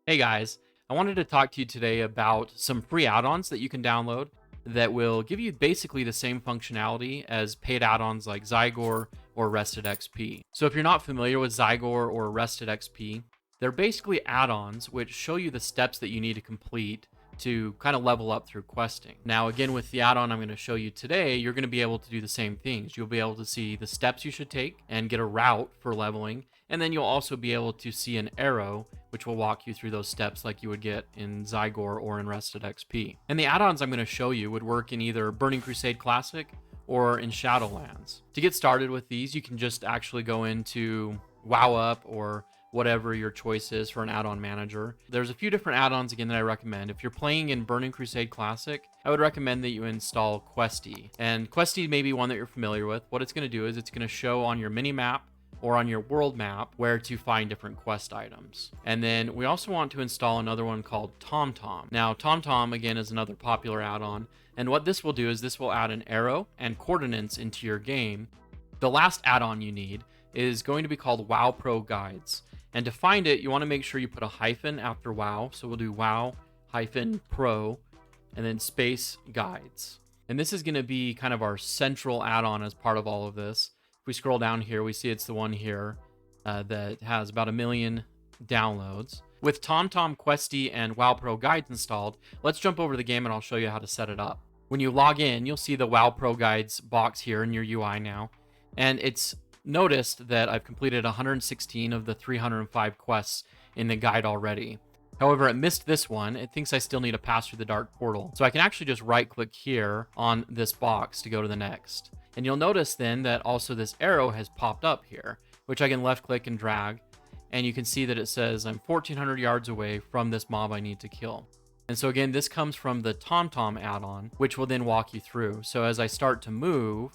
Hey guys, I wanted to talk to you today about some free add-ons that you can download that will give you basically the same functionality as paid add-ons like Zygor or RestedXP. So if you're not familiar with Zygor or RestedXP, they're basically add-ons which show you the steps that you need to complete to kind of level up through questing. Now, again, with the add-on I'm going to show you today, you're going to be able to do the same things. You'll be able to see the steps you should take and get a route for leveling. And then you'll also be able to see an arrow, which will walk you through those steps like you would get in Zygor or in RestedXP. And the add-ons I'm going to show you would work in either Burning Crusade Classic or in Shadowlands. To get started with these, you can just actually go into WoW or whatever your choice is for an add-on manager. There's a few different add-ons again that I recommend. If you're playing in Burning Crusade Classic, I would recommend that you install Questy. And Questy may be one that you're familiar with. What it's going to do is it's going to show on your mini map or on your world map where to find different quest items. And then we also want to install another one called TomTom. Now, TomTom, again, is another popular add-on. And what this will do is this will add an arrow and coordinates into your game. The last add-on you need is going to be called WoW-Pro Guides. And to find it, you want to make sure you put a hyphen after WoW. So we'll do WoW-Pro and then space guides. And this is going to be kind of our central add-on as part of all of this. If we scroll down here, we see it's the one here that has about 1 million downloads. With TomTom, Questy, and WoW-Pro Guides installed, let's jump over to the game and I'll show you how to set it up. When you log in, you'll see the WoW-Pro Guides box here in your UI now. And it's noticed that I've completed 116 of the 305 quests in the guide already. However, it missed this one. It thinks I still need to pass through the dark portal. So I can actually just right click here on this box to go to the next. And you'll notice then that also this arrow has popped up here, which I can left click and drag. And you can see that it says I'm 1,400 yards away from this mob I need to kill. And so again, this comes from the TomTom add-on, which will then walk you through. So as I start to move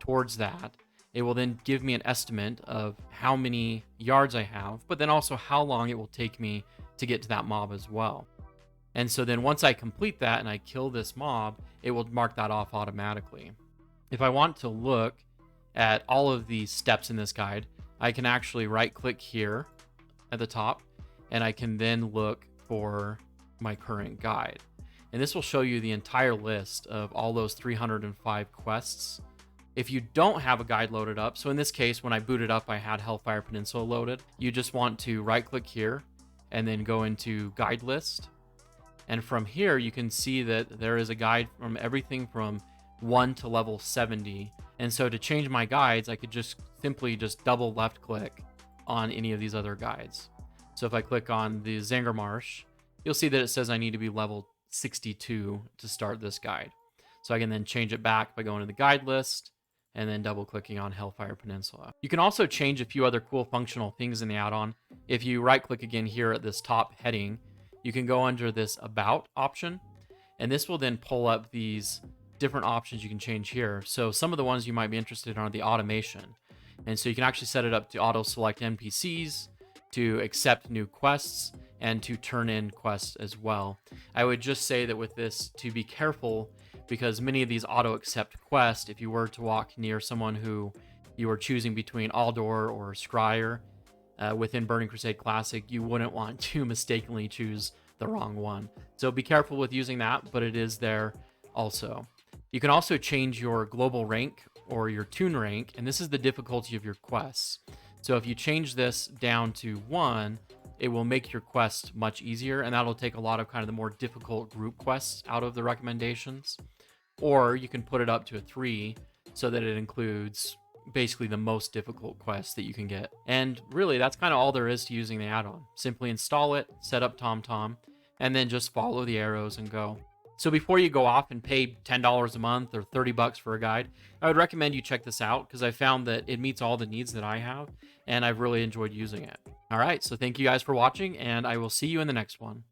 towards that, it will then give me an estimate of how many yards I have, but then also how long it will take me to get to that mob as well. And so then once I complete that and I kill this mob, it will mark that off automatically. If I want to look at all of the steps in this guide, I can actually right click here at the top and I can then look for my current guide. And this will show you the entire list of all those 305 quests. If you don't have a guide loaded up, so in this case, when I booted up, I had Hellfire Peninsula loaded, you just want to right click here and then go into guide list. And from here, you can see that there is a guide from everything from 1 to level 70. And so to change my guides, I could just simply double left click on any of these other guides. So if I click on the Zygor Marsh, you'll see that it says I need to be level 62 to start this guide. So I can then change it back by going to the guide list and then double clicking on Hellfire Peninsula. You can also change a few other cool functional things in the add-on. If you right click again here at this top heading, you can go under this About option, and this will then pull up these different options you can change here. So some of the ones you might be interested in are the automation. And so you can actually set it up to auto select NPCs, to accept new quests, and to turn in quests as well. I would just say that with this to be careful, because many of these auto accept quests, if you were to walk near someone who you were choosing between Aldor or Scryer within Burning Crusade Classic, you wouldn't want to mistakenly choose the wrong one. So be careful with using that, but it is there also. You can also change your global rank or your toon rank, and this is the difficulty of your quests. So if you change this down to 1, it will make your quest much easier, and that'll take a lot of kind of the more difficult group quests out of the recommendations. Or you can put it up to a 3 so that it includes basically the most difficult quests that you can get. And really, that's kind of all there is to using the add-on. Simply install it, set up TomTom, and then just follow the arrows and go. So before you go off and pay $10 a month or $30 for a guide, I would recommend you check this out because I found that it meets all the needs that I have, and I've really enjoyed using it. All right, so thank you guys for watching, and I will see you in the next one.